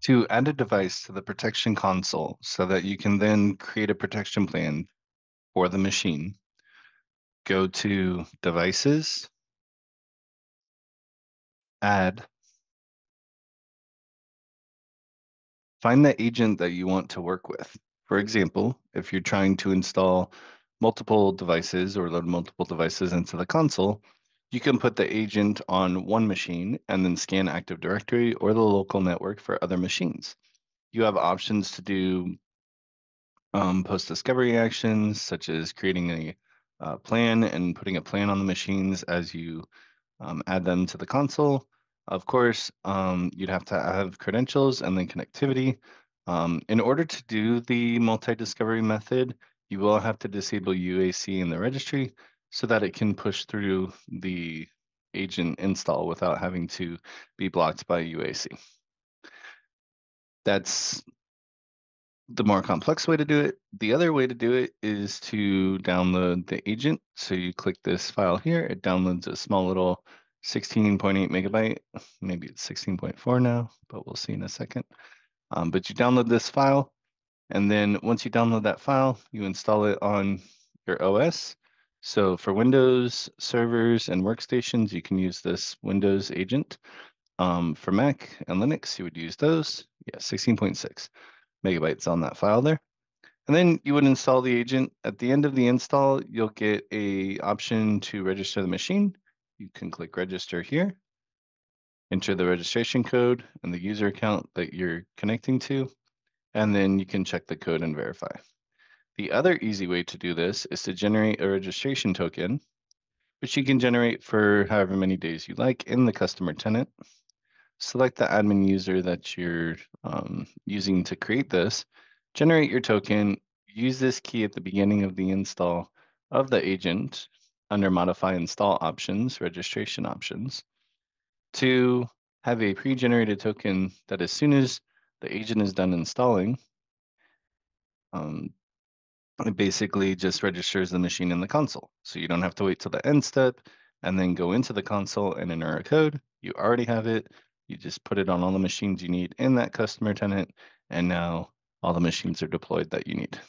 To add a device to the protection console so that you can then create a protection plan for the machine, go to Devices, Add, find the agent that you want to work with. For example, if you're trying to install multiple devices or load multiple devices into the console, you can put the agent on one machine and then scan Active Directory or the local network for other machines. You have options to do post-discovery actions, such as creating a plan and putting a plan on the machines as you add them to the console. Of course, you'd have to have credentials and then connectivity. In order to do the multi-discovery method, you will have to disable UAC in the registry so that it can push through the agent install without having to be blocked by UAC. That's the more complex way to do it. The other way to do it is to download the agent. So you click this file here, it downloads a small little 16.8 megabyte, maybe it's 16.4 now, but we'll see in a second. But you download this file, and then once you download that file, you install it on your OS. So for Windows servers and workstations, you can use this Windows agent. For Mac and Linux, you would use those. Yeah, 16.6 megabytes on that file there. And then you would install the agent. At the end of the install, you'll get a option to register the machine. You can click register here, enter the registration code and the user account that you're connecting to, and then you can check the code and verify. The other easy way to do this is to generate a registration token, which you can generate for however many days you like in the customer tenant. Select the admin user that you're using to create this, generate your token, use this key at the beginning of the install of the agent under Modify Install Options, Registration Options, to have a pre-generated token that as soon as the agent is done installing, it basically just registers the machine in the console. So you don't have to wait till the end step and then go into the console and enter a code. You already have it. You just put it on all the machines you need in that customer tenant, and now all the machines are deployed that you need.